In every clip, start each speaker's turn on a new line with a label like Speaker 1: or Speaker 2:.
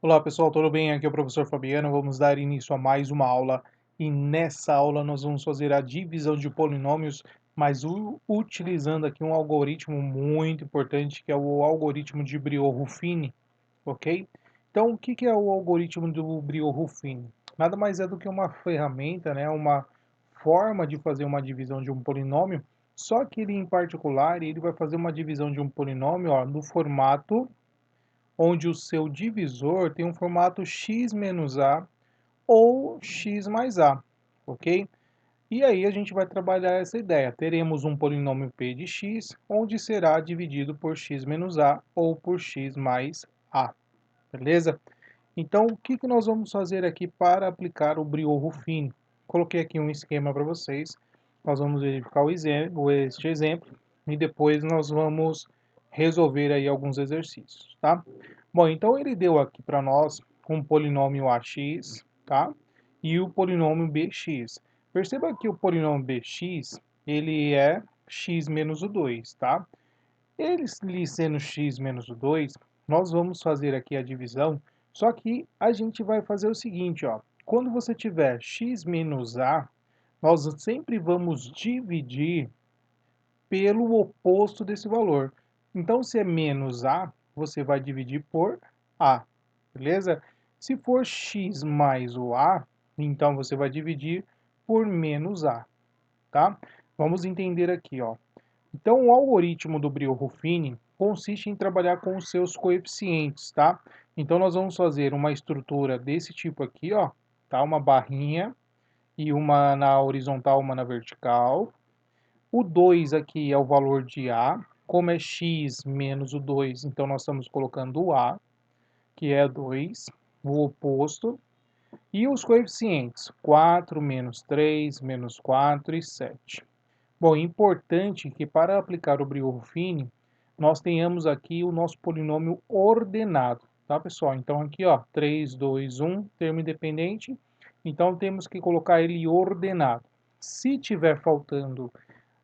Speaker 1: Olá pessoal, tudo bem? Aqui é o professor Fabiano. Vamos dar início a mais uma aula e nessa aula nós vamos fazer a divisão de polinômios, mas utilizando aqui um algoritmo muito importante que é o algoritmo de Brio-Ruffini, ok? Então, o que é o algoritmo do Brio-Ruffini? Nada mais é do que uma ferramenta, né? Uma forma de fazer uma divisão de um polinômio, só que ele em particular ele vai fazer uma divisão de um polinômio, ó, no formato onde o seu divisor tem um formato x menos a ou x mais a, ok? E aí a gente vai trabalhar essa ideia. Teremos um polinômio p de x, onde será dividido por x menos a ou por x mais a, beleza? Então, o que nós vamos fazer aqui para aplicar o Brio-Ruffini? Coloquei aqui um esquema para vocês. Nós vamos verificar este exemplo e depois nós vamos resolver aí alguns exercícios, tá? Bom, então ele deu aqui para nós um polinômio ax, tá? E o polinômio bx. Perceba que o polinômio bx, ele é x menos o 2, tá? Ele sendo x menos o 2, nós vamos fazer aqui a divisão, só que a gente vai fazer o seguinte, ó. Quando você tiver x menos a, nós sempre vamos dividir pelo oposto desse valor. Então, se é menos a, você vai dividir por a, beleza? Se for x mais o a, então você vai dividir por menos a, tá? Vamos entender aqui, ó. Então, o algoritmo do Brio-Ruffini consiste em trabalhar com os seus coeficientes, tá? Então, nós vamos fazer uma estrutura desse tipo aqui, ó, tá? Uma barrinha e uma na horizontal, uma na vertical. O 2 aqui é o valor de A. Como é x menos o 2, então nós estamos colocando o A, que é 2, o oposto. E os coeficientes, 4 menos 3, menos 4 e 7. Bom, é importante que para aplicar o Brio-Ruffini, nós tenhamos aqui o nosso polinômio ordenado, tá, pessoal? Então aqui, ó, 3, 2, 1, termo independente, então temos que colocar ele ordenado. Se tiver faltando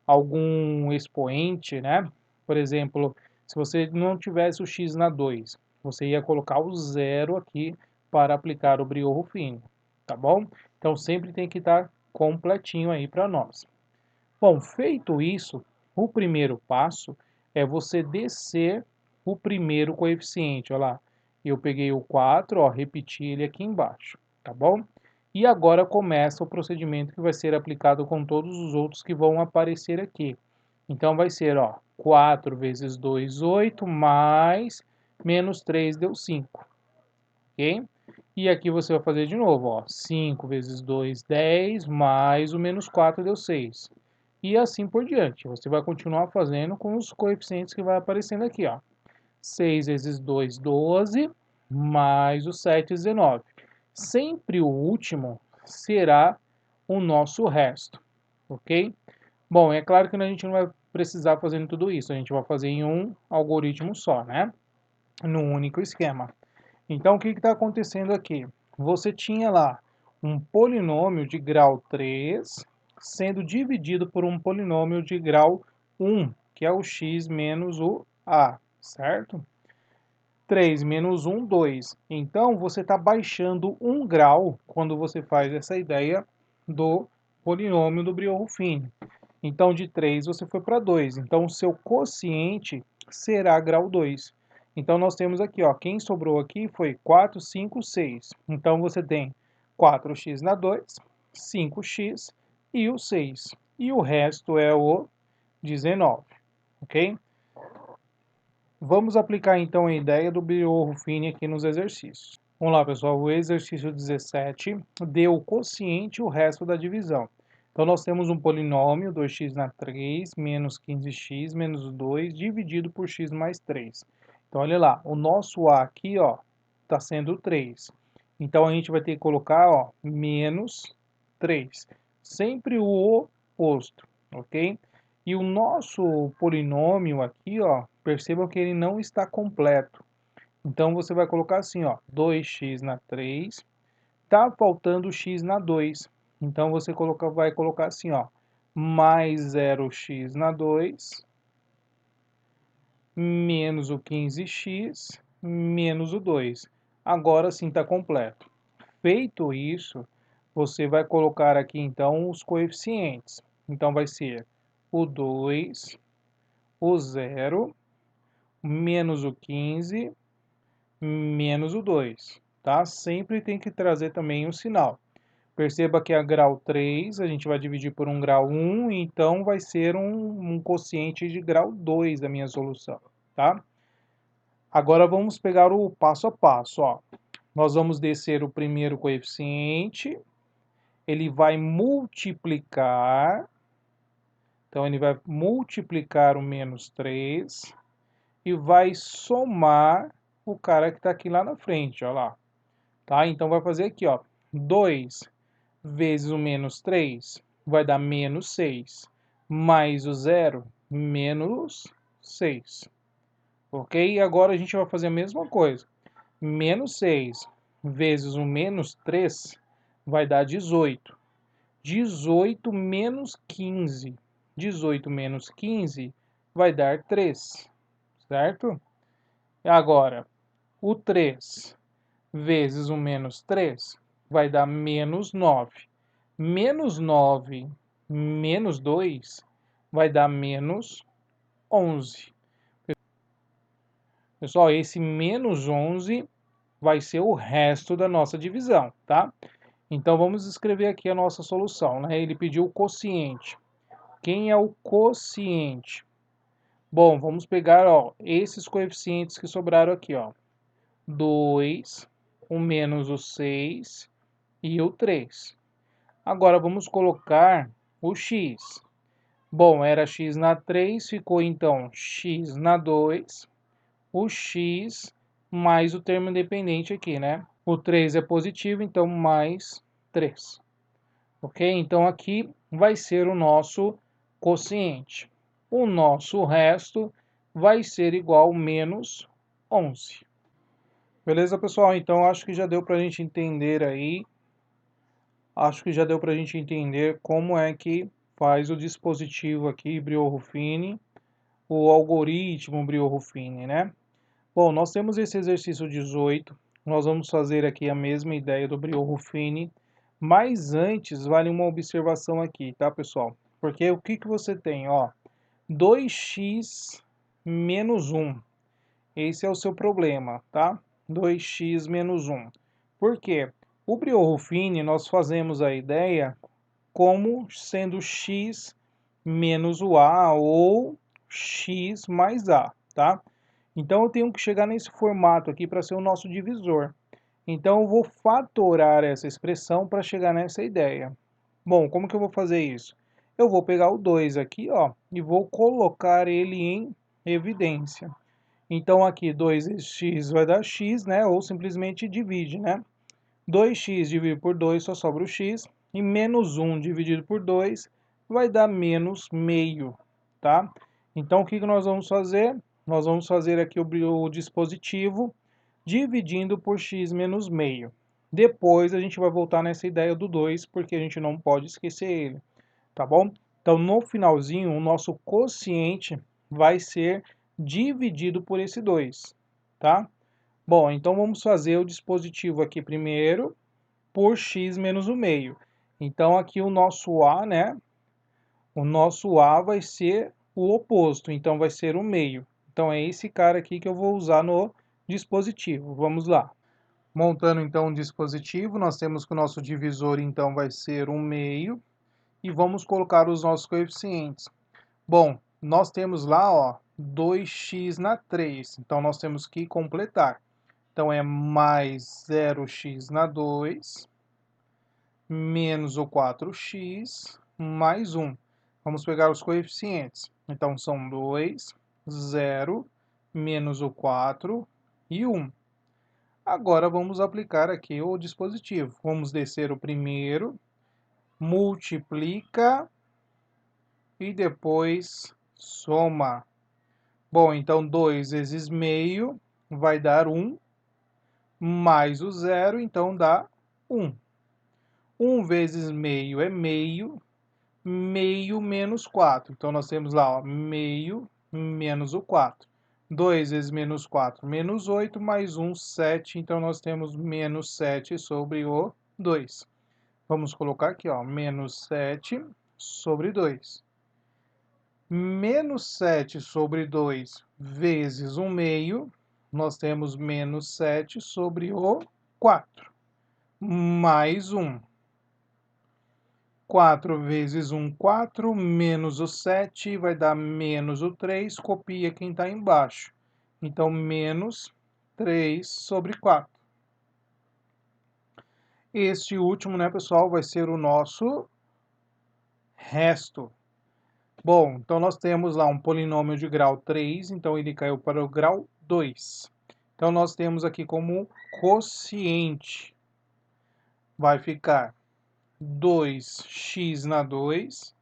Speaker 1: algum expoente, né? Por exemplo, se você não tivesse o x na 2, você ia colocar o zero aqui para aplicar o Brio-Ruffini, tá bom? Então sempre tem que estar completinho aí para nós. Bom, feito isso, o primeiro passo é você descer o primeiro coeficiente. Olha lá, eu peguei o 4, ó, repeti ele aqui embaixo, tá bom? E agora começa o procedimento que vai ser aplicado com todos os outros que vão aparecer aqui. Então vai ser, ó, 4 vezes 2, 8, mais menos 3 deu 5, ok? E aqui você vai fazer de novo, ó, 5 vezes 2, 10, mais o menos 4 deu 6. E assim por diante. Você vai continuar fazendo com os coeficientes que vai aparecendo aqui, ó. 6 vezes 2, 12, mais o 7, 19. Sempre o último será o nosso resto, ok? Bom, é claro que a gente não vai precisar fazer tudo isso, a gente vai fazer em um algoritmo só, né? Num único esquema. Então, o que está acontecendo aqui? Você tinha lá um polinômio de grau 3 sendo dividido por um polinômio de grau 1, que é o x menos o a, certo? 3 menos 1, 2. Então, você está baixando 1 grau quando você faz essa ideia do polinômio do Brio-Ruffini. Então, de 3 você foi para 2. Então, o seu quociente será grau 2. Então, nós temos aqui, ó, quem sobrou aqui foi 4, 5, 6. Então, você tem 4x na 2, 5x e o 6. E o resto é o 19, ok? Vamos aplicar então a ideia do Brio-Ruffini aqui nos exercícios. Vamos lá, pessoal. O exercício 17 deu o quociente e o resto da divisão. Então, nós temos um polinômio, 2x na 3, menos 15x, menos 2, dividido por x mais 3. Então, olha lá, o nosso a aqui, ó, está sendo 3. Então, a gente vai ter que colocar, ó, menos 3. Sempre o oposto, ok? E o nosso polinômio aqui, ó, percebam que ele não está completo. Então, você vai colocar assim, ó, 2x na 3, tá faltando x na 2. Então, você vai colocar assim, ó, mais 0x na 2, menos o 15x, menos o 2. Agora sim está completo. Feito isso, você vai colocar aqui então os coeficientes. Então vai ser o 2, o 0, menos o 15, menos o 2, tá? Sempre tem que trazer também o sinal. Perceba que a grau 3 a gente vai dividir por um grau 1, então vai ser um quociente de grau 2 da minha solução, tá? Agora vamos pegar o passo a passo, ó. Nós vamos descer o primeiro coeficiente, ele vai multiplicar, então ele vai multiplicar o menos 3 e vai somar o cara que está aqui lá na frente, ó lá. Tá? Então vai fazer aqui, ó, 2 vezes o menos 3 vai dar menos 6, mais o zero, menos 6. Ok? E agora a gente vai fazer a mesma coisa. Menos 6 vezes o menos 3 vai dar 18. 18 menos 15. 18 menos 15 vai dar 3, certo? Agora, o 3 vezes o menos 3 vai dar menos 9. Menos 9 menos 2 vai dar menos 11. Pessoal, esse menos 11 vai ser o resto da nossa divisão, tá? Então, vamos escrever aqui a nossa solução, né? Ele pediu o quociente. Quem é o quociente? Bom, vamos pegar, ó, esses coeficientes que sobraram aqui, ó. 2, o menos o 6 e o 3. Agora, vamos colocar o x. Bom, era x na 3, ficou então x na 2, o x mais o termo independente aqui, né? O 3 é positivo, então mais 3. Ok? Então aqui vai ser o nosso quociente. O nosso resto vai ser igual a menos 11. Beleza, pessoal? Então acho que já deu para a gente entender aí. Acho que já deu para a gente entender como é que faz o dispositivo aqui, Brio-Ruffini, o algoritmo Brio-Ruffini, né? Bom, nós temos esse exercício 18, nós vamos fazer aqui a mesma ideia do Brio-Ruffini, mas antes vale uma observação aqui, tá, pessoal? Porque o que que você tem, ó, 2x menos 1, esse é o seu problema, tá? 2x menos 1. Por quê? O Brio-Ruffini nós fazemos a ideia como sendo x menos o a ou x mais a, tá? Então eu tenho que chegar nesse formato aqui para ser o nosso divisor. Então eu vou fatorar essa expressão para chegar nessa ideia. Bom, como que eu vou fazer isso? Eu vou pegar o 2 aqui, ó, e vou colocar ele em evidência. Então aqui 2x vai dar x, né? Ou simplesmente divide, né? 2x dividido por 2 só sobra o x. E menos 1 dividido por 2 vai dar menos meio, tá? Então o que nós vamos fazer? Nós vamos fazer aqui o dispositivo dividindo por x menos meio. Depois a gente vai voltar nessa ideia do 2, porque a gente não pode esquecer ele, tá bom? Então no finalzinho, o nosso quociente vai ser dividido por esse 2, tá? Bom, então vamos fazer o dispositivo aqui primeiro por x menos o meio. Então aqui o nosso a, né? O nosso a vai ser o oposto, então vai ser o meio. Então é esse cara aqui que eu vou usar no dispositivo. Vamos lá. Montando então o dispositivo, nós temos que o nosso divisor então vai ser 1/2 e vamos colocar os nossos coeficientes. Bom, nós temos lá, ó, 2x na 3, então nós temos que completar. Então é mais 0x na 2, menos o 4x, mais 1. Vamos pegar os coeficientes. Então são 2, 0, menos o 4 e 1. Agora vamos aplicar aqui o dispositivo. Vamos descer o primeiro, multiplica e depois soma. Bom, então 2 vezes meio vai dar 1, mais o zero, então dá 1. 1 vezes meio é meio, meio menos 4. Então nós temos lá, ó, meio menos o 4. 2 vezes menos 4, menos 8, mais 1, 7. Então, nós temos menos 7 sobre o 2. Vamos colocar aqui, ó, menos 7 sobre 2. Menos 7 sobre 2 vezes 1 meio, nós temos menos 7 sobre o 4. Mais 1. 4 vezes 1, 4, menos o 7, vai dar menos o 3, copia quem está embaixo. Então, menos 3 sobre 4. Este último, né, pessoal, vai ser o nosso resto. Bom, então nós temos lá um polinômio de grau 3, então ele caiu para o grau 2. Então, nós temos aqui como quociente, vai ficar 2x na 2,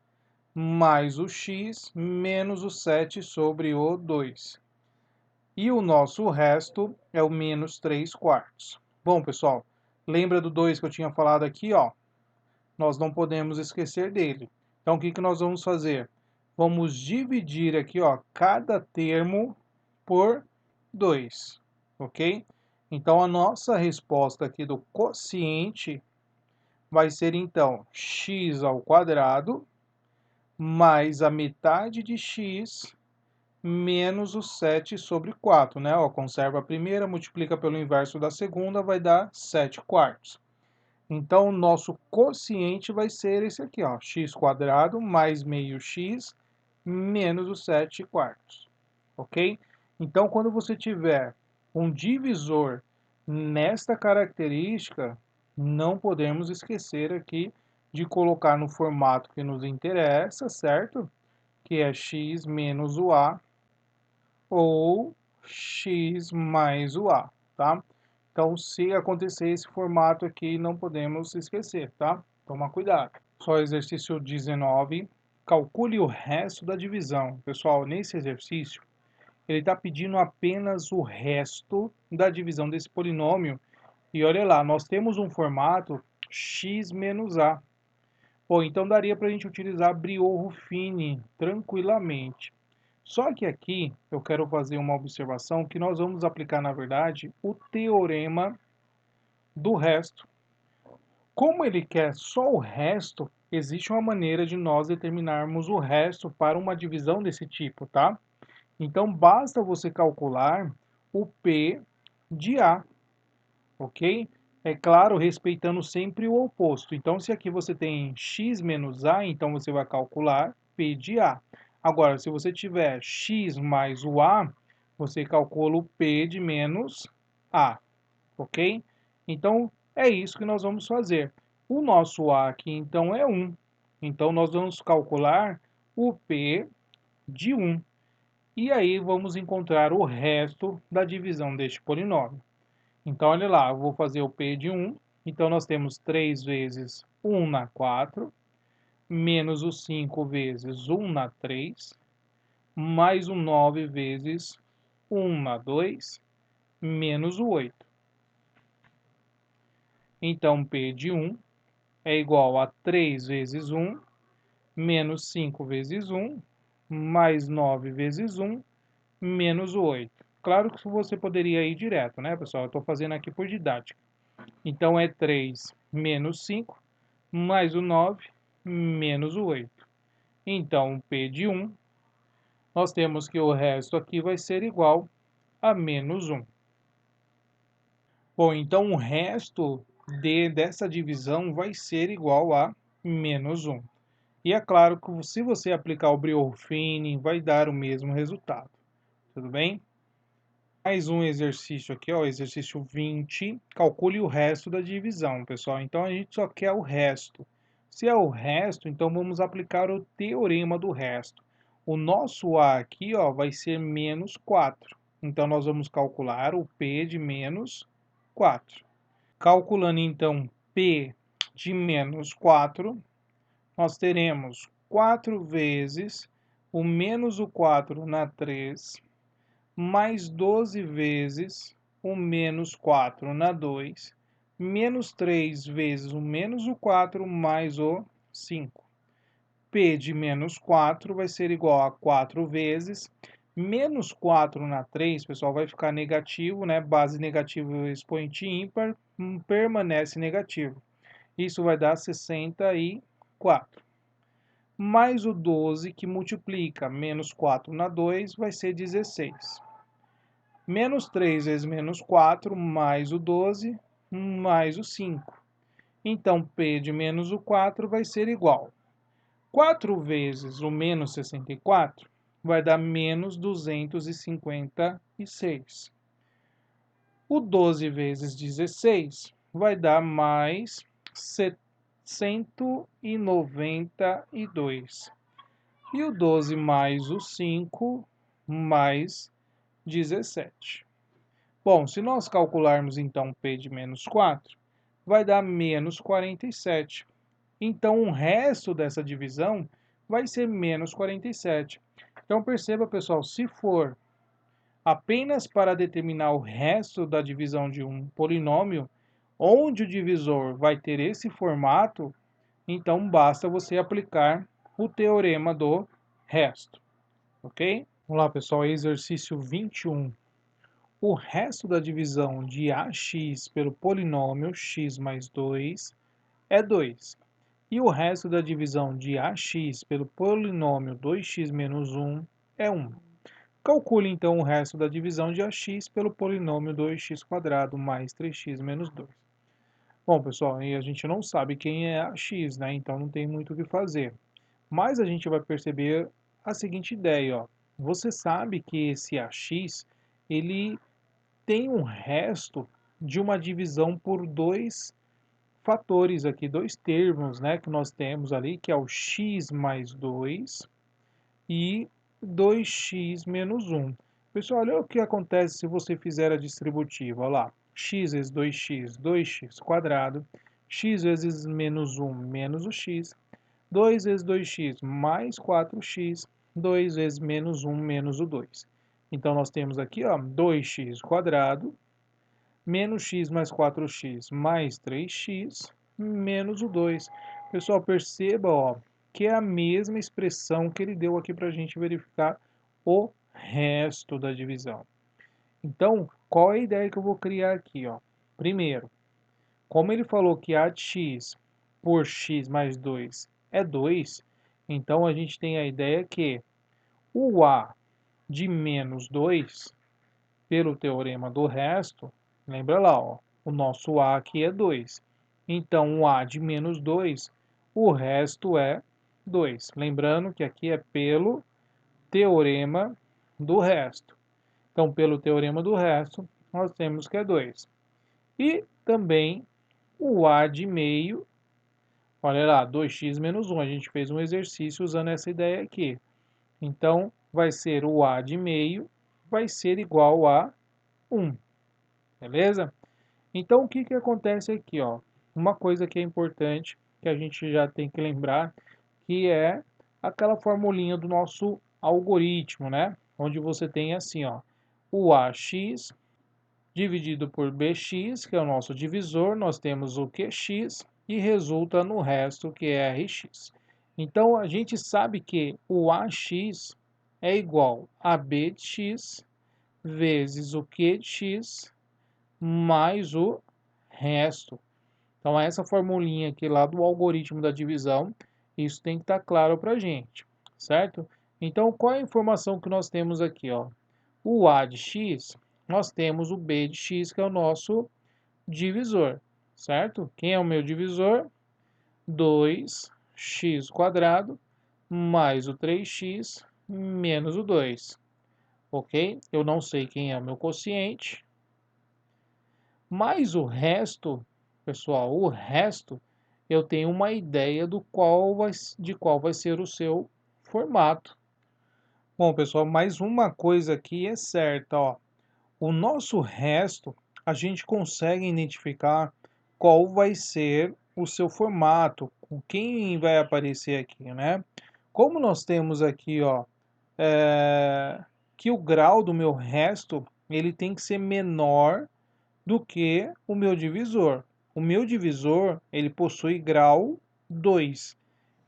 Speaker 1: mais o x, menos o 7 sobre o 2. E o nosso resto é o menos 3 quartos. Bom, pessoal, lembra do 2 que eu tinha falado aqui, ó? Nós não podemos esquecer dele. Então, o que nós vamos fazer? Vamos dividir aqui, ó, cada termo por 2, ok? Então, a nossa resposta aqui do quociente vai ser, então, x ao quadrado mais a metade de x menos o 7 sobre 4, né? Ó, conserva a primeira, multiplica pelo inverso da segunda, vai dar 7 quartos. Então, o nosso quociente vai ser esse aqui, ó, x quadrado mais meio x menos os 7 quartos, ok? Então, quando você tiver um divisor nesta característica, não podemos esquecer aqui de colocar no formato que nos interessa, certo? Que é x menos o a ou x mais o a, tá? Então, se acontecer esse formato aqui, não podemos esquecer, tá? Toma cuidado. Só exercício 19. Calcule o resto da divisão. Pessoal, nesse exercício, ele está pedindo apenas o resto da divisão desse polinômio. E olha lá, nós temos um formato x menos a. Bom, então daria para a gente utilizar Briot-Ruffini tranquilamente. Só que aqui eu quero fazer uma observação que nós vamos aplicar, na verdade, o teorema do resto. Como ele quer só o resto, existe uma maneira de nós determinarmos o resto para uma divisão desse tipo, tá? Então, basta você calcular o P de A, ok? É claro, respeitando sempre o oposto. Então, se aqui você tem x menos A, então você vai calcular P de A. Agora, se você tiver x mais o A, você calcula o P de menos A, ok? Então, é isso que nós vamos fazer. O nosso A aqui, então, é 1. Então, nós vamos calcular o P de 1. E aí, vamos encontrar o resto da divisão deste polinômio. Então, olha lá, eu vou fazer o P de 1. Então, nós temos 3 vezes 1 na 4, menos o 5 vezes 1 na 3, mais o 9 vezes 1 na 2, menos o 8. Então, P de 1 é igual a 3 vezes 1, menos 5 vezes 1, mais 9 vezes 1, menos o 8. Claro que você poderia ir direto, né, pessoal? Eu estou fazendo aqui por didática. Então, é 3 menos 5, mais o 9, menos o 8. Então, P de 1, nós temos que o resto aqui vai ser igual a menos 1. Bom, então o resto dessa divisão vai ser igual a menos 1. E é claro que se você aplicar o Briot-Ruffini, vai dar o mesmo resultado. Tudo bem? Mais um exercício aqui, ó, exercício 20. Calcule o resto da divisão, pessoal. Então, a gente só quer o resto. Se é o resto, então vamos aplicar o teorema do resto. O nosso A aqui, ó, vai ser menos 4. Então, nós vamos calcular o P de menos 4. Calculando, então, P de menos 4, nós teremos 4 vezes o menos o 4 na 3, mais 12 vezes o menos 4 na 2, menos 3 vezes o menos o 4 mais o 5. P de menos 4 vai ser igual a 4 vezes Menos 4 na 3, pessoal, vai ficar negativo, né? Base negativo expoente ímpar, permanece negativo. Isso vai dar 64. Mais o 12 que multiplica menos 4 na 2 vai ser 16. Menos 3 vezes menos 4, mais o 12, mais o 5. Então, P de menos o 4 vai ser igual. 4 vezes o menos 64 vai dar menos 256. O 12 vezes 16 vai dar mais 192. E o 12 mais o 5 mais 17. Bom, se nós calcularmos então P de menos 4, vai dar menos 47. Então, o resto dessa divisão vai ser menos 47. Então, perceba, pessoal, se for apenas para determinar o resto da divisão de um polinômio, onde o divisor vai ter esse formato, então basta você aplicar o teorema do resto, ok? Vamos lá, pessoal, exercício 21. O resto da divisão de AX pelo polinômio x mais 2 é 2. E o resto da divisão de AX pelo polinômio 2x menos 1 é 1. Calcule então o resto da divisão de AX pelo polinômio 2x² mais 3x menos 2. Bom, pessoal, a gente não sabe quem é AX, né? Então não tem muito o que fazer. Mas a gente vai perceber a seguinte ideia, ó. Você sabe que esse AX, ele tem um resto de uma divisão por dois fatores aqui, dois termos, né, que nós temos ali, que é o x mais 2 e 2x menos 1. Pessoal, olha o que acontece se você fizer a distributiva. Olha lá, x vezes 2x, 2x², x vezes menos 1 menos o x, 2 vezes 2x mais 4x, 2 vezes menos 1 menos o 2. Então, nós temos aqui, ó, 2x² menos x mais 4x mais 3x menos o 2. Pessoal, perceba, ó, que é a mesma expressão que ele deu aqui para a gente verificar o resto da divisão. Então, qual é a ideia que eu vou criar aqui? Ó? Primeiro, como ele falou que a de x por x mais 2 é 2, então a gente tem a ideia que o a de menos 2, pelo teorema do resto, lembra lá, ó, o nosso a aqui é 2. Então, o a de menos 2, o resto é 2. Lembrando que aqui é pelo teorema do resto. Então, pelo teorema do resto, nós temos que é 2. E também o a de meio, olha lá, 2x menos 1. A gente fez um exercício usando essa ideia aqui. Então, vai ser o a de meio, vai ser igual a 1. Beleza? Então, o que que acontece aqui, ó? Uma coisa que é importante, que a gente já tem que lembrar, que é aquela formulinha do nosso algoritmo, né? Onde você tem assim, ó, o AX dividido por BX, que é o nosso divisor, nós temos o QX e resulta no resto, que é RX. Então, a gente sabe que o AX é igual a B de x vezes o Q de x mais o resto. Então, essa formulinha aqui lá do algoritmo da divisão, isso tem que estar claro para a gente, certo? Então, qual é a informação que nós temos aqui? Ó? O A de x, nós temos o B de x, que é o nosso divisor, certo? Quem é o meu divisor? 2x² mais o 3x menos o 2, ok? Eu não sei quem é o meu quociente, mas o resto, pessoal, o resto, eu tenho uma ideia de qual vai ser o seu formato. Bom, pessoal, mais uma coisa aqui é certa, ó. O nosso resto, a gente consegue identificar qual vai ser o seu formato, com quem vai aparecer aqui, né? Como nós temos aqui, ó, que o grau do meu resto, ele tem que ser menor do que o meu divisor. O meu divisor, ele possui grau 2.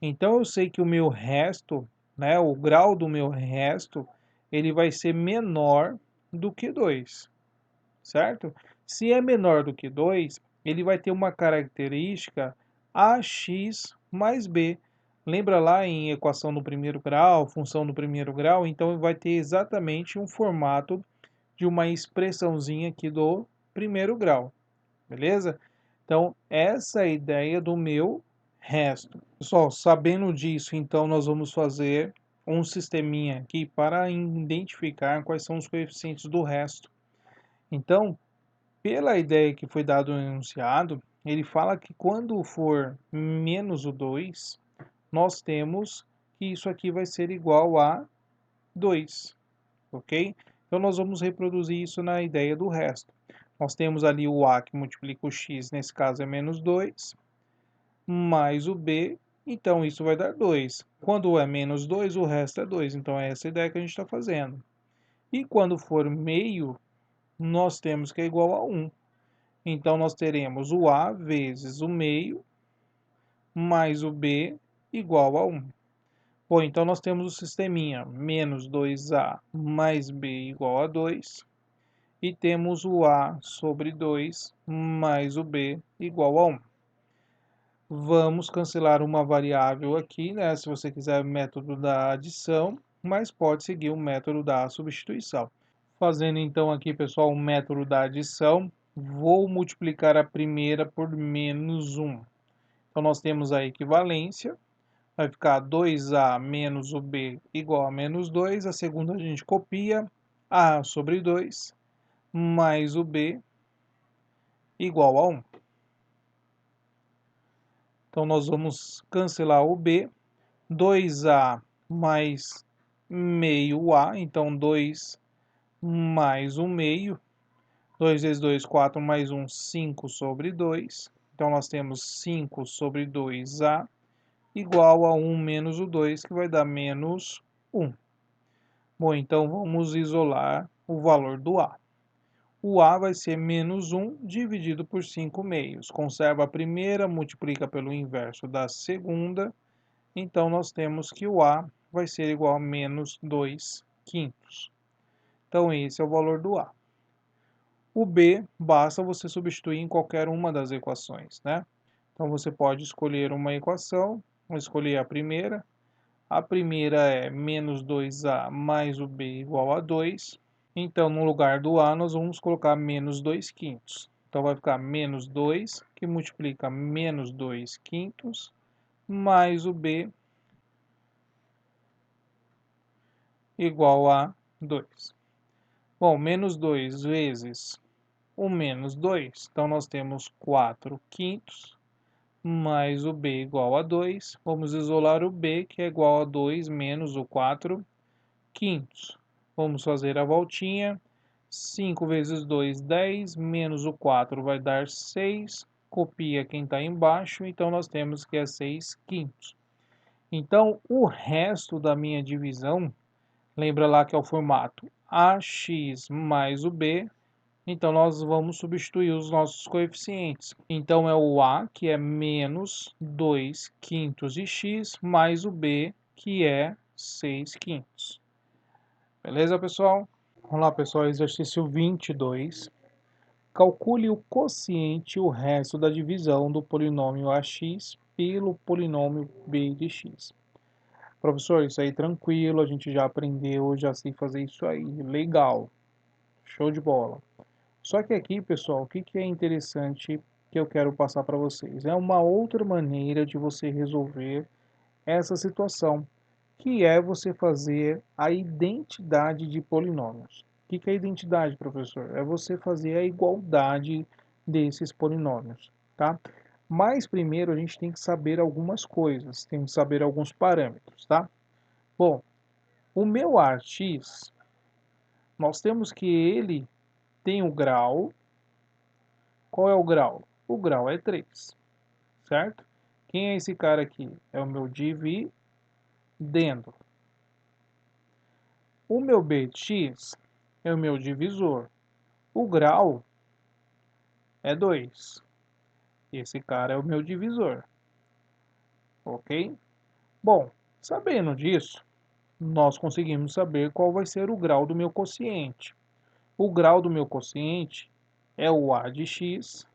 Speaker 1: Então, eu sei que o meu resto, né, o grau do meu resto ele vai ser menor do que 2, certo? Se é menor do que 2, ele vai ter uma característica ax mais b. Lembra lá em equação do primeiro grau, função do primeiro grau? Então vai ter exatamente um formato de uma expressãozinha aqui do primeiro grau, beleza? Então essa é a ideia do meu resto. Pessoal, sabendo disso, então nós vamos fazer um sisteminha aqui para identificar quais são os coeficientes do resto. Então, pela ideia que foi dado no enunciado, ele fala que quando for menos o 2, nós temos que isso aqui vai ser igual a 2, ok? Então nós vamos reproduzir isso na ideia do resto. Nós temos ali o a que multiplica o x, nesse caso é menos 2, mais o b, então isso vai dar 2. Quando é menos 2, o resto é 2, então é essa a ideia que a gente está fazendo. E quando for meio, nós temos que é igual a 1. Então nós teremos o a vezes o meio, mais o b, igual a 1. Bom, então nós temos o sisteminha menos 2a mais b igual a 2. E temos o a sobre 2 mais o b igual a 1. Vamos cancelar uma variável aqui, né? Se você quiser o método da adição, mas pode seguir o método da substituição. Fazendo então aqui, pessoal, o método da adição, vou multiplicar a primeira por menos 1. Então nós temos a equivalência, vai ficar 2a menos o b igual a menos 2. A segunda a gente copia, a sobre 2 mais o b igual a 1. Então nós vamos cancelar o b, 2a mais meio a, então 2 mais 1 meio, 2 vezes 2, 4 mais 1, 5 sobre 2. Então nós temos 5 sobre 2a igual a 1 menos o 2, que vai dar menos 1. Bom, então vamos isolar o valor do a. O a vai ser menos 1 dividido por 5 meios. Conserva a primeira, multiplica pelo inverso da segunda. Então, nós temos que o a vai ser igual a menos 2 quintos. Então, esse é o valor do a. O b, basta você substituir em qualquer uma das equações, né? Então, você pode escolher uma equação, vou escolher a primeira. A primeira é menos 2a mais o b igual a 2. Então, no lugar do a, nós vamos colocar menos 2 quintos. Então, vai ficar menos 2, que multiplica menos 2 quintos, mais o b igual a 2. Bom, menos 2 vezes o menos 2, então nós temos 4 quintos, mais o b igual a 2. Vamos isolar o b, que é igual a 2 menos o 4 quintos. Vamos fazer a voltinha. 5 vezes 2, 10, menos o 4 vai dar 6. Copia quem está embaixo, então nós temos que é 6 quintos. Então, o resto da minha divisão, lembra lá que é o formato ax mais o b, então nós vamos substituir os nossos coeficientes. Então, é o a, que é menos 2 quintos de x, mais o b, que é 6 quintos. Beleza, pessoal? Vamos lá, pessoal, exercício 22. Calcule o quociente e o resto da divisão do polinômio ax pelo polinômio b de x. Professor, isso aí tranquilo, a gente já aprendeu, já sei fazer isso aí. Legal, show de bola. Só que aqui, pessoal, o que é interessante que eu quero passar para vocês? É uma outra maneira de você resolver essa situação, que é você fazer a identidade de polinômios. O que é identidade, professor? É você fazer a igualdade desses polinômios, tá? Mas primeiro a gente tem que saber algumas coisas, tem que saber alguns parâmetros, tá? Bom, o meu AX, nós temos que ele tem o grau. Qual é o grau? O grau é 3, certo? Quem é esse cara aqui? É o meu dividendo. O meu bx é o meu divisor. O grau é 2. Esse cara é o meu divisor. Ok? Bom, sabendo disso, nós conseguimos saber qual vai ser o grau do meu quociente. O grau do meu quociente é o A de x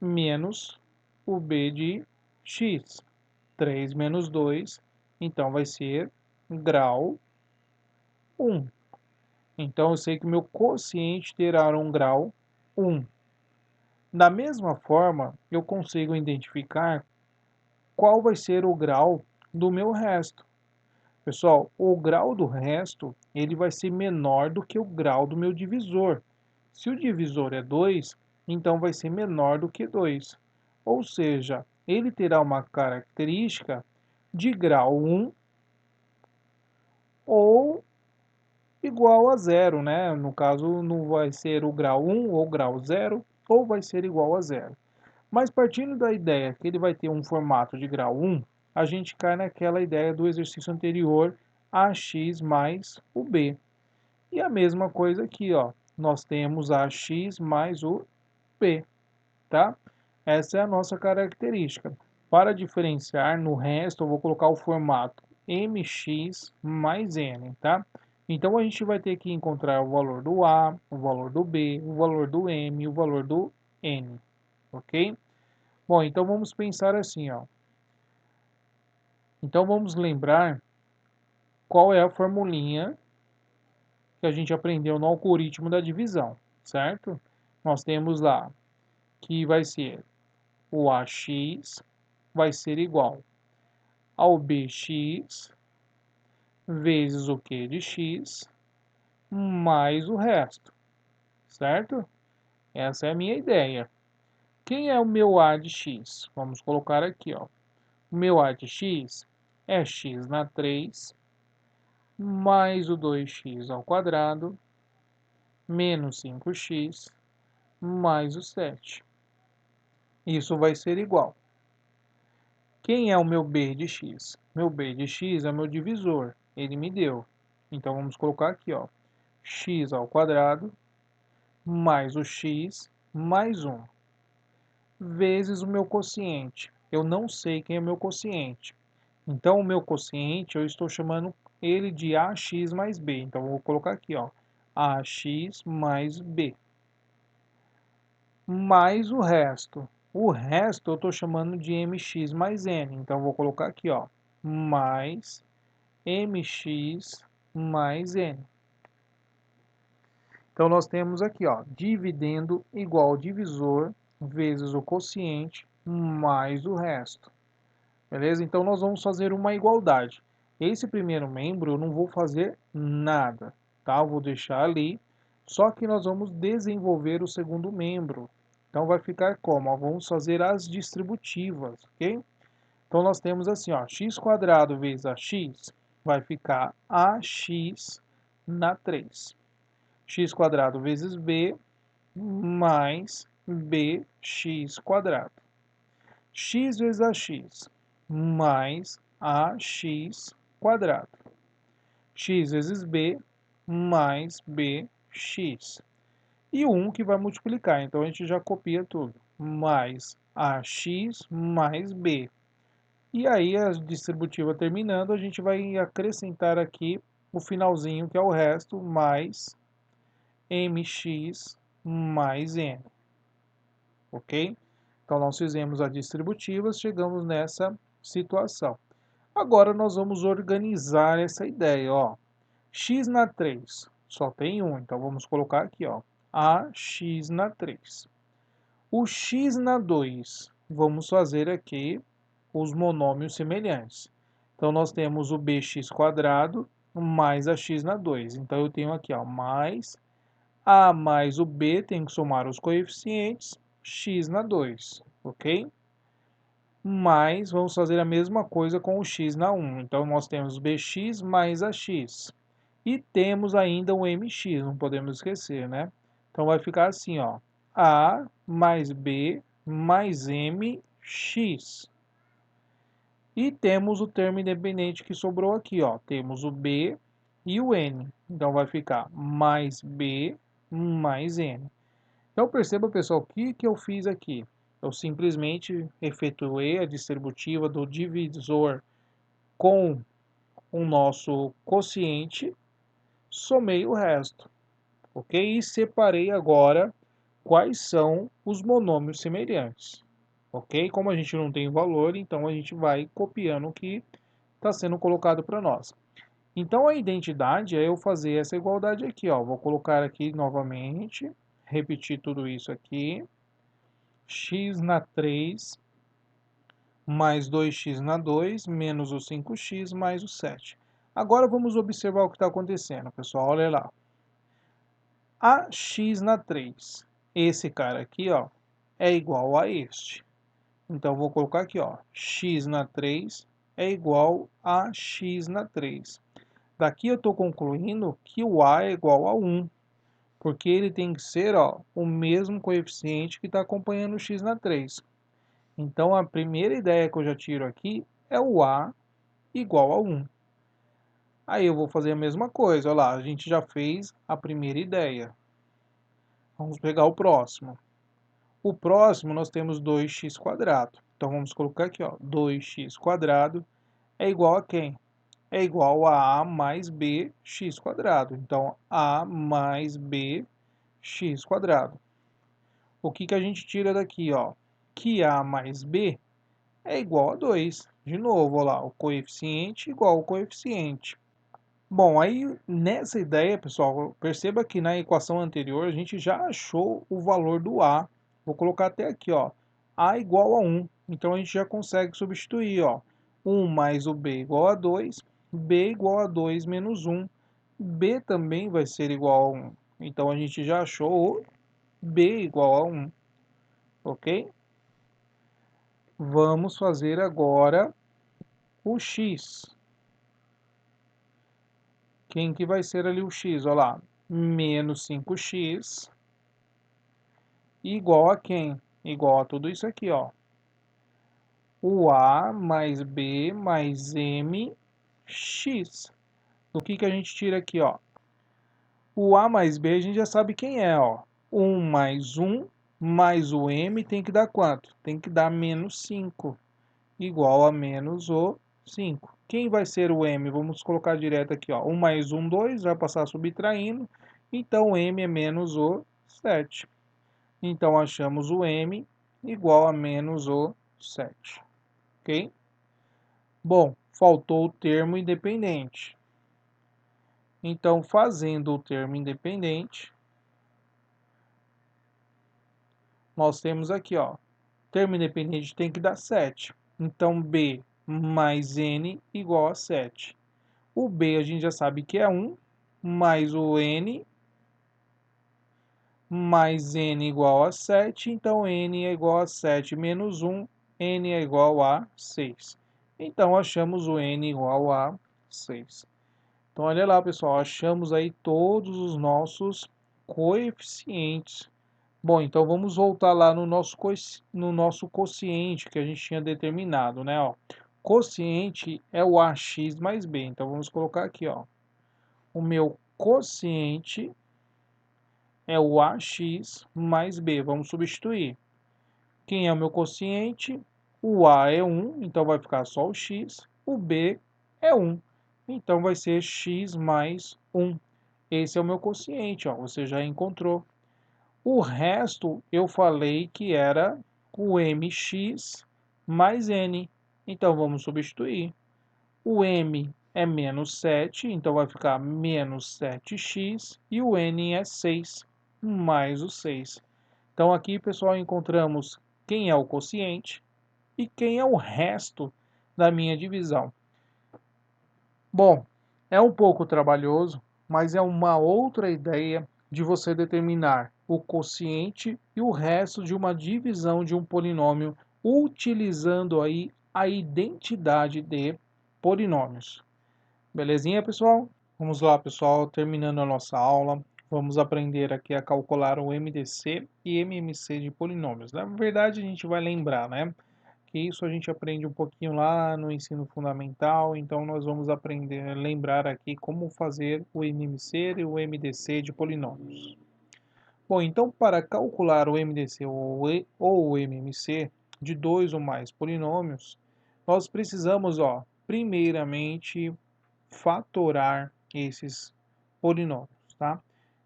Speaker 1: menos o B de x. 3 menos 2, então vai ser grau 1. Então eu sei que o meu quociente terá um grau 1. Da mesma forma, eu consigo identificar qual vai ser o grau do meu resto. Pessoal, o grau do resto, ele vai ser menor do que o grau do meu divisor. Se o divisor é 2, então vai ser menor do que 2. Ou seja, ele terá uma característica de grau 1 ou igual a zero, né? No caso, não vai ser o grau 1 ou grau 0, ou vai ser igual a zero. Mas partindo da ideia que ele vai ter um formato de grau 1, a gente cai naquela ideia do exercício anterior, ax mais o b. E a mesma coisa aqui, ó, nós temos ax mais o b, tá? Essa é a nossa característica. Para diferenciar, no resto eu vou colocar o formato mx mais n, tá? Então a gente vai ter que encontrar o valor do a, o valor do b, o valor do m e o valor do n, ok? Bom, então vamos pensar assim, ó. Então vamos lembrar qual é a formulinha que a gente aprendeu no algoritmo da divisão, certo? Nós temos lá que vai ser o ax vai ser igual ao bx vezes o q de x mais o resto, certo? Essa é a minha ideia. Quem é o meu a de x? Vamos colocar aqui, ó. O meu a de x é x na 3 mais o 2x ao quadrado menos 5x mais o 7. Isso vai ser igual. Quem é o meu b de x? Meu b de x é meu divisor. Ele me deu. Então vamos colocar aqui, ó, x ao quadrado mais o x mais 1 vezes o meu quociente. Eu não sei quem é o meu quociente. Então o meu quociente eu estou chamando ele de ax mais b. Então eu vou colocar aqui, ó, ax mais b. Mais o resto. O resto eu estou chamando de mx mais n. Então, vou colocar aqui, ó, mais mx mais n. Então, nós temos aqui, ó, dividendo igual divisor vezes o quociente mais o resto. Beleza? Então, nós vamos fazer uma igualdade. Esse primeiro membro eu não vou fazer nada, tá? Eu vou deixar ali. Só que nós vamos desenvolver o segundo membro. Então, vai ficar como? Ó, vamos fazer as distributivas, ok? Então, nós temos assim, ó, x quadrado vezes ax vai ficar ax na 3. X quadrado vezes b mais bx quadrado. X vezes ax mais ax quadrado. X vezes b mais bx. E o 1 que vai multiplicar, então a gente já copia tudo. Mais ax mais b. E aí, a distributiva terminando, a gente vai acrescentar aqui o finalzinho, que é o resto, mais mx mais n. Ok? Então, nós fizemos a distributiva, chegamos nessa situação. Agora, nós vamos organizar essa ideia, ó. X na 3, só tem 1, então vamos colocar aqui, ó, ax na 3. O x na 2, vamos fazer aqui os monômios semelhantes. Então, nós temos o bx quadrado mais ax na 2. Então, eu tenho aqui, ó, mais a mais o b, tem que somar os coeficientes, x na 2, ok? Mas, vamos fazer a mesma coisa com o x na 1. Então, nós temos bx mais ax. E temos ainda o mx, não podemos esquecer, né? Então, vai ficar assim, ó, a mais b mais mx. E temos o termo independente que sobrou aqui, ó. Temos o b e o n. Então, vai ficar mais b mais n. Então, perceba, pessoal, o que eu fiz aqui? Eu simplesmente efetuei a distributiva do divisor com o nosso quociente, somei o resto, ok? E separei agora quais são os monômios semelhantes, ok? Como a gente não tem valor, então a gente vai copiando o que está sendo colocado para nós. Então a identidade é eu fazer essa igualdade aqui, ó. Vou colocar aqui novamente, repetir tudo isso aqui. X na 3 mais 2x na 2 menos o 5x mais o 7. Agora vamos observar o que está acontecendo, pessoal. Olha lá. A x na 3, esse cara aqui, ó, é igual a este. Então vou colocar aqui, ó, x na 3 é igual a x na 3. Daqui eu estou concluindo que o A é igual a 1, porque ele tem que ser, ó, o mesmo coeficiente que está acompanhando o x na 3. Então a primeira ideia que eu já tiro aqui é o A igual a 1. Aí eu vou fazer a mesma coisa, olha lá, a gente já fez a primeira ideia. Vamos pegar o próximo. O próximo nós temos 2x². Então vamos colocar aqui, ó, 2x² é igual a quem? É igual a mais bx². Então, a mais bx². O que a gente tira daqui, ó? Que a mais b é igual a 2. De novo, ó lá, o coeficiente igual ao coeficiente. Bom, aí nessa ideia, pessoal, perceba que na equação anterior a gente já achou o valor do a. Vou colocar até aqui, ó, a igual a 1. Então a gente já consegue substituir, ó, 1 mais o b igual a 2, b igual a 2 menos 1. B também vai ser igual a 1. Então a gente já achou o b igual a 1, ok? Vamos fazer agora o x. Quem que vai ser ali o x? Olha lá, menos 5x igual a quem? Igual a tudo isso aqui, ó. O a mais b mais m x. O que a gente tira aqui, ó? O a mais b a gente já sabe quem é, ó. 1 mais 1 mais o m tem que dar quanto? Tem que dar menos 5, igual a menos o 5. Quem vai ser o m? Vamos colocar direto aqui, ó. 1 mais 1, 2, vai passar subtraindo. Então, m é menos o 7. Então, achamos o m igual a menos o 7. Ok? Bom, faltou o termo independente. Então, fazendo o termo independente, nós temos aqui, ó, termo independente tem que dar 7. Então, b mais n igual a 7. O b a gente já sabe que é 1, mais o n, mais n igual a 7. Então, n é igual a 7 menos 1, n é igual a 6. Então, achamos o n igual a 6. Então, olha lá, pessoal, achamos aí todos os nossos coeficientes. Bom, então vamos voltar lá no nosso quociente que a gente tinha determinado, né? Ó, quociente é o ax mais b. Então vamos colocar aqui, ó. O meu quociente é o ax mais b. Vamos substituir. Quem é o meu quociente? O a é 1, então vai ficar só o x. O b é 1, então vai ser x mais 1. Esse é o meu quociente, ó, você já encontrou. O resto eu falei que era o mx mais n. Então vamos substituir. O m é menos 7, então vai ficar menos 7x. E o n é 6, mais o 6. Então aqui, pessoal, encontramos quem é o quociente e quem é o resto da minha divisão. Bom, é um pouco trabalhoso, mas é uma outra ideia de você determinar o quociente e o resto de uma divisão de um polinômio utilizando aí a identidade de polinômios. Belezinha, pessoal? Vamos lá, pessoal, terminando a nossa aula, vamos aprender aqui a calcular o MDC e MMC de polinômios. Na verdade, a gente vai lembrar, né? Que isso a gente aprende um pouquinho lá no ensino fundamental, então nós vamos aprender, lembrar aqui como fazer o MMC e o MDC de polinômios. Bom, então para calcular o MDC ou o MMC de dois ou mais polinômios, nós precisamos, ó, primeiramente fatorar esses polinômios, tá?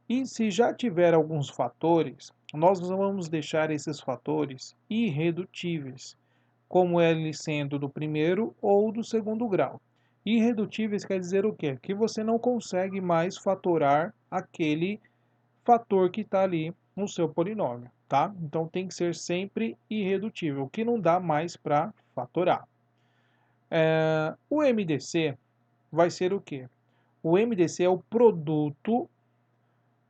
Speaker 1: E se já tiver alguns fatores, nós vamos deixar esses fatores irredutíveis, como ele sendo do primeiro ou do segundo grau. Irredutíveis quer dizer o quê? Que você não consegue mais fatorar aquele fator que está ali no seu polinômio, tá? Então tem que ser sempre irredutível, que não dá mais para fatorar. O MDC vai ser o quê? O MDC é o produto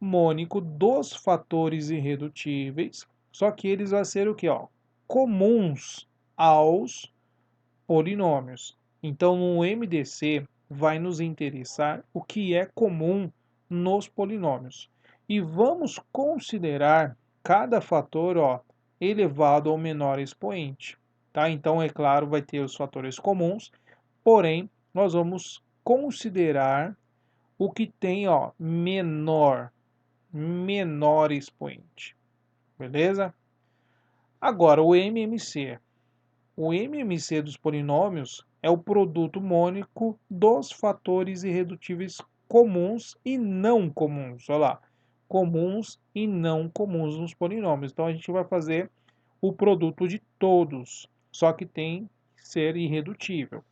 Speaker 1: mônico dos fatores irredutíveis, só que eles vão ser o quê? Ó? Comuns aos polinômios. Então, no MDC, vai nos interessar o que é comum nos polinômios. E vamos considerar cada fator elevado ao menor expoente. Tá? Então, é claro, vai ter os fatores comuns, porém, nós vamos considerar o que tem menor expoente. Beleza? Agora, o MMC. O MMC dos polinômios é o produto mônico dos fatores irredutíveis comuns e não comuns. Olha lá, comuns e não comuns nos polinômios. Então a gente vai fazer o produto de todos, só que tem que ser irredutível.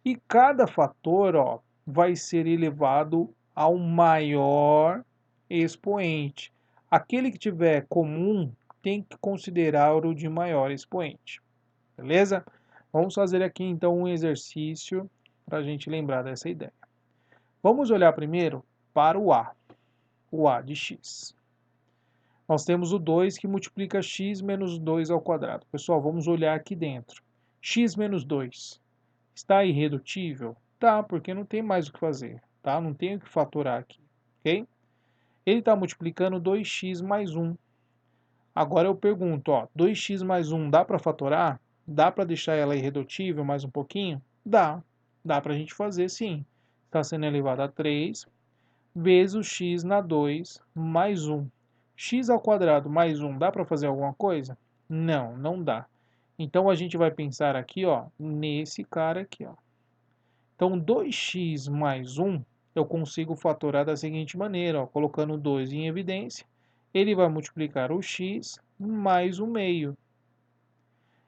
Speaker 1: E cada fator vai ser elevado ao maior expoente. Aquele que tiver comum tem que considerar o de maior expoente. Beleza? Vamos fazer aqui então um exercício para a gente lembrar dessa ideia. Vamos olhar primeiro para o A de x. Nós temos o 2 que multiplica x menos 2 ao quadrado. Pessoal, vamos olhar aqui dentro. X menos 2 está irredutível? Tá, porque não tem mais o que fazer, tá? Não tem o que fatorar aqui, ok? Ele está multiplicando 2x mais 1. Agora eu pergunto, 2x mais 1 dá para fatorar? Dá para deixar ela irredutível mais um pouquinho? Dá. Dá para a gente fazer sim. Está sendo elevado a 3 vezes o x na 2 mais 1. X ao quadrado mais 1, dá para fazer alguma coisa? Não, não dá. Então a gente vai pensar aqui, nesse cara aqui, Então 2x mais 1 eu consigo fatorar da seguinte maneira, colocando 2 em evidência, ele vai multiplicar o x mais o meio.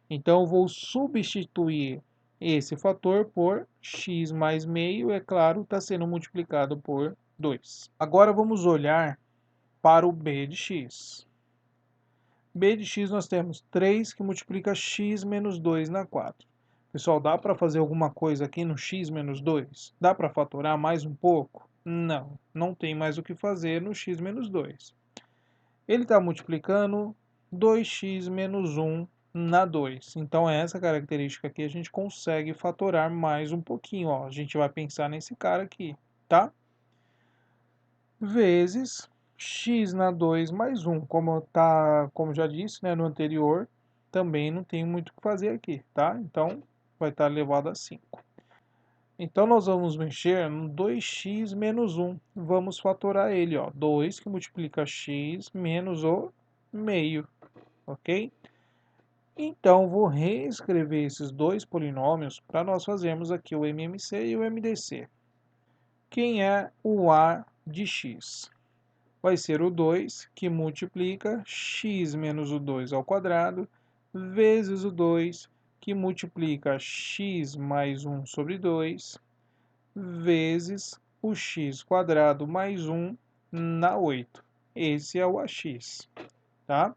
Speaker 1: Então, eu vou substituir esse fator por x mais meio, é claro, está sendo multiplicado por 2. Agora vamos olhar para o b de x. B de x nós temos 3 que multiplica x menos 2 na 4. Pessoal, dá para fazer alguma coisa aqui no x menos 2? Dá para fatorar mais um pouco? Não, não tem mais o que fazer no x menos 2. Ele está multiplicando 2x menos 1 na 2. Então, essa característica aqui a gente consegue fatorar mais um pouquinho. A gente vai pensar nesse cara aqui, tá? Vezes x na 2 mais 1. Como já disse, né, no anterior, também não tem muito o que fazer aqui, tá? Então, vai estar elevado a 5. Então, nós vamos mexer no 2x menos 1. Vamos fatorar ele, 2 que multiplica x menos o meio, ok? Então, vou reescrever esses dois polinômios para nós fazermos aqui o MMC e o MDC. Quem é o A de x? Vai ser o 2 que multiplica x menos o 2 ao quadrado vezes o 2 que multiplica x mais 1 sobre 2 vezes o x quadrado mais 1 na 8. Esse é o AX, tá?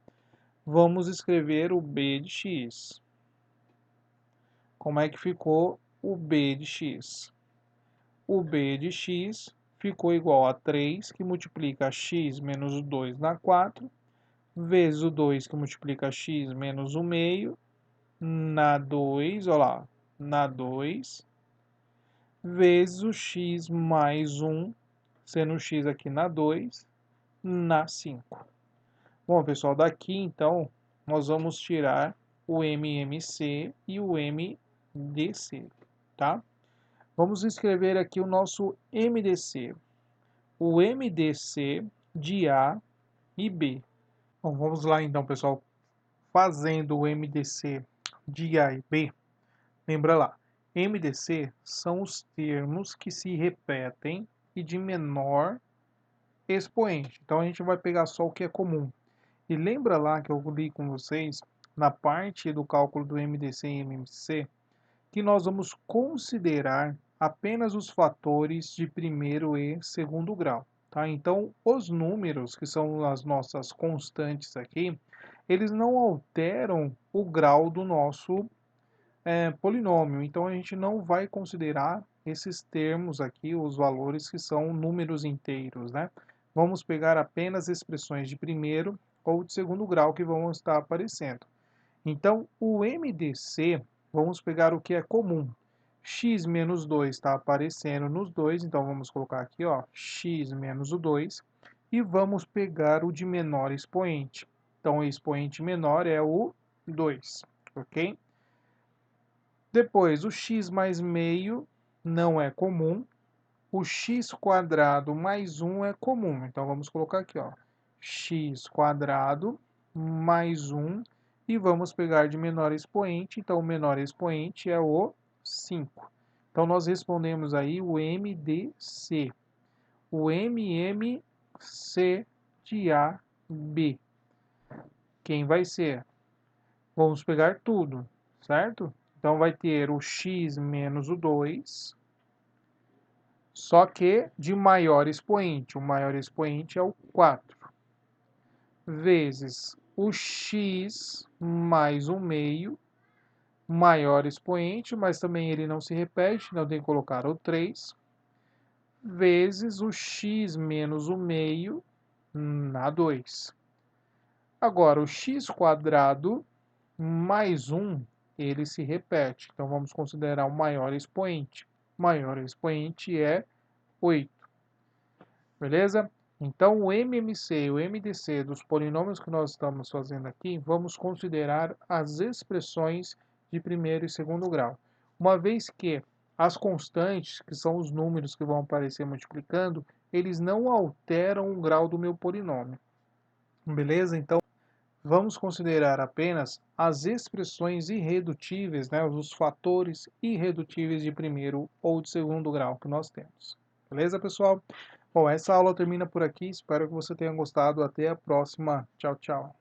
Speaker 1: Vamos escrever o B de x. Como é que ficou o B de x? O B de x ficou igual a 3, que multiplica x menos o 2 na 4, vezes o 2 que multiplica x menos o meio, na 2, olha lá, na 2, vezes o x mais 1, sendo o x aqui na 2, na 5. Bom, pessoal, daqui então nós vamos tirar o MMC e o MDC, tá? Vamos escrever aqui o nosso MDC. O MDC de A e B. Bom, vamos lá então, pessoal. Fazendo o MDC de A e B, lembra lá, MDC são os termos que se repetem e de menor expoente. Então a gente vai pegar só o que é comum. E lembra lá que eu li com vocês, na parte do cálculo do MDC e MMC, que nós vamos considerar apenas os fatores de primeiro e segundo grau. Tá? Então, os números, que são as nossas constantes aqui, eles não alteram o grau do nosso polinômio. Então, a gente não vai considerar esses termos aqui, os valores que são números inteiros, né? Vamos pegar apenas expressões de primeiro ou de segundo grau que vão estar aparecendo. Então, o MDC, vamos pegar o que é comum. X menos 2 está aparecendo nos dois, então vamos colocar aqui, ó, x menos o 2, e vamos pegar o de menor expoente. Então, o expoente menor é o 2, ok? Depois, o x mais meio não é comum. O x quadrado mais 1 é comum. Então, vamos colocar aqui, ó, x quadrado mais 1. E vamos pegar de menor expoente. Então, o menor expoente é o 5. Então, nós respondemos aí o MDC. O MMC de AB. Quem vai ser? Vamos pegar tudo, certo? Então, vai ter o x menos o 2, só que de maior expoente. O maior expoente é o 4, vezes o x mais o meio, maior expoente, mas também ele não se repete, então tem que colocar o 3, vezes o x menos o meio na 2. Agora, o x quadrado mais 1, ele se repete. Então, vamos considerar o maior expoente. O maior expoente é 8. Beleza? Então, o MMC e o MDC dos polinômios que nós estamos fazendo aqui, vamos considerar as expressões de primeiro e segundo grau. Uma vez que as constantes, que são os números que vão aparecer multiplicando, eles não alteram o grau do meu polinômio. Beleza? Então, vamos considerar apenas as expressões irredutíveis, né, os fatores irredutíveis de primeiro ou de segundo grau que nós temos. Beleza, pessoal? Bom, essa aula termina por aqui. Espero que você tenha gostado. Até a próxima. Tchau, tchau.